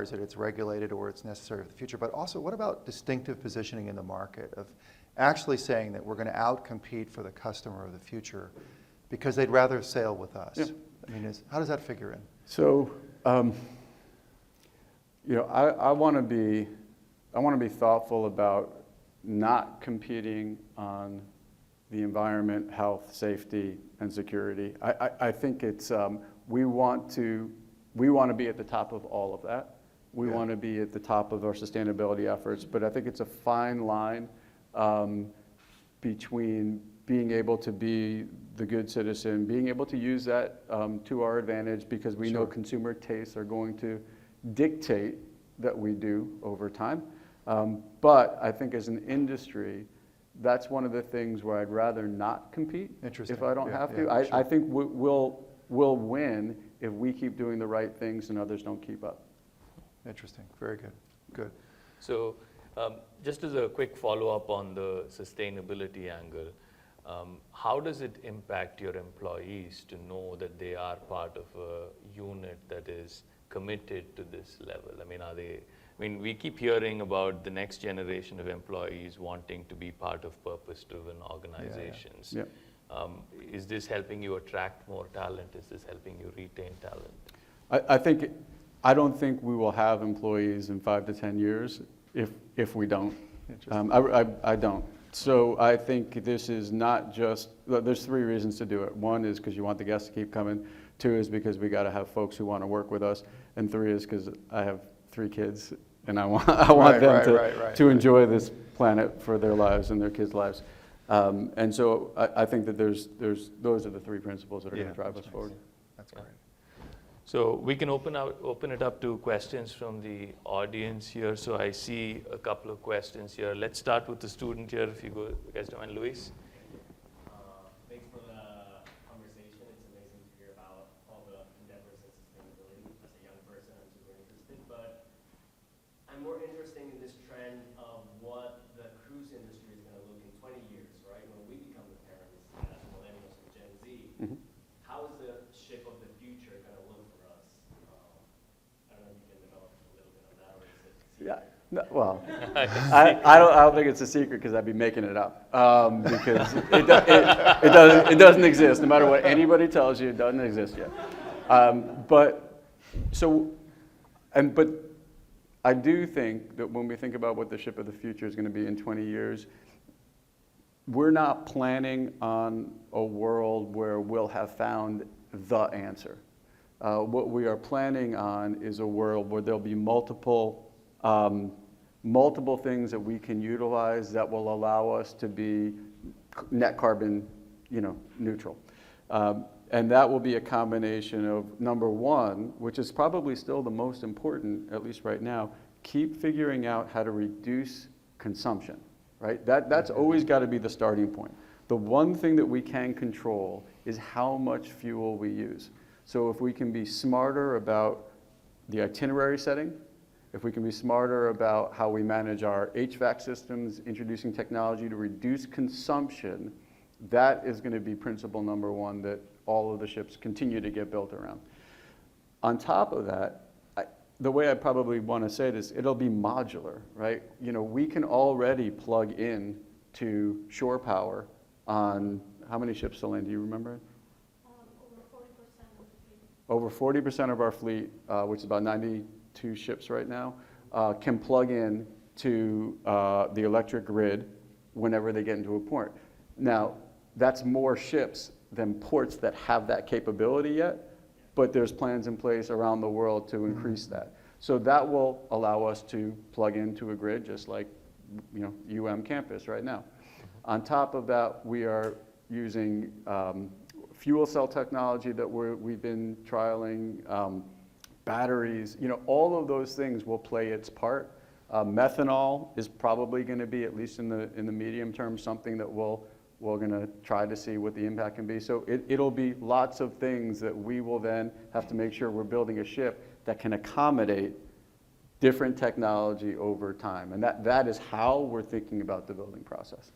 requires it, it's regulated, or it's necessary for the future. But also, what about distinctive positioning in the market of actually saying that we're going to outcompete for the customer of the future because they'd rather sail with us? Yeah. I mean, how does that figure in? So, I want to be thoughtful about not competing on the environment, health, safety, and security. I think it's we want to be at the top of all of that. We want to be at the top of our sustainability efforts, but I think it's a fine line between being able to be the good citizen, being able to use that to our advantage, because we know consumer tastes are going to dictate that we do over time. But I think as an industry, that's one of the things where I'd rather not compete if I don't have to. I think we'll win if we keep doing the right things and others don't keep up. Interesting. Very good. Good. So just as a quick follow-up on the sustainability angle, how does it impact your employees to know that they are part of a unit that is committed to this level? I mean, we keep hearing about the next generation of employees wanting to be part of purpose-driven organizations. Yeah. Is this helping you attract more talent? Is this helping you retain talent? I don't think we will have employees in 5 to 10 years if we don't. I don't. So I think this is not just, there's 3 reasons to do it. 1 is because you want the guests to keep coming. 2 is because we got to have folks who want to work with us. And 3 is because I have 3 kids and I want them to enjoy this planet for their lives and their kids' lives. And so I think that those are the 3 principles that are going to drive us forward. That's great. So we can open it up to questions from the audience here. So I see a couple of questions here. Let's start with the student here, if you guys don't mind. Luis? Thanks for the conversation. It's amazing to hear about all the endeavors in sustainability. As a young person, I'm super interested. But I'm more interested in this trend of what the cruise industry is going to look in 20 years, right? When we become the parents as millennials and Gen Z, how is the ship of the future going to look for us? I don't know if you can develop a little bit on that, or is it? Yeah. No, well, I don't think it's a secret because I'd be making it up because it doesn't exist. No matter what anybody tells you, it doesn't exist yet. But I do think that when we think about what the ship of the future is going to be in 20 years, we're not planning on a world where we'll have found the answer. What we are planning on is a world where there'll be multiple things that we can utilize that will allow us to be net carbon, neutral. And that will be a combination of, number 1, which is probably still the most important, at least right now, keep figuring out how to reduce consumption, right? That's always got to be the starting point. The one thing that we can control is how much fuel we use. So if we can be smarter about the itinerary setting, if we can be smarter about how we manage our HVAC systems, introducing technology to reduce consumption, that is going to be principle number 1 that all of the ships continue to get built around. On top of that, the way I probably want to say this, it'll be modular, right? We can already plug in to shore power on, how many ships, Elaine, do you remember? Over 40% of our fleet, which is about 92 ships right now, can plug in to the electric grid whenever they get into a port. Now, that's more ships than ports that have that capability yet, but there's plans in place around the world to increase that. So that will allow us to plug into a grid just like campus right now. On top of that, we are using fuel cell technology that we've been trialing, batteries, all of those things will play its part. Methanol is probably going to be, at least in the medium term, something that we're going to try to see what the impact can be. So it'll be lots of things that we will then have to make sure we're building a ship that can accommodate different technology over time. And that is how we're thinking about the building process.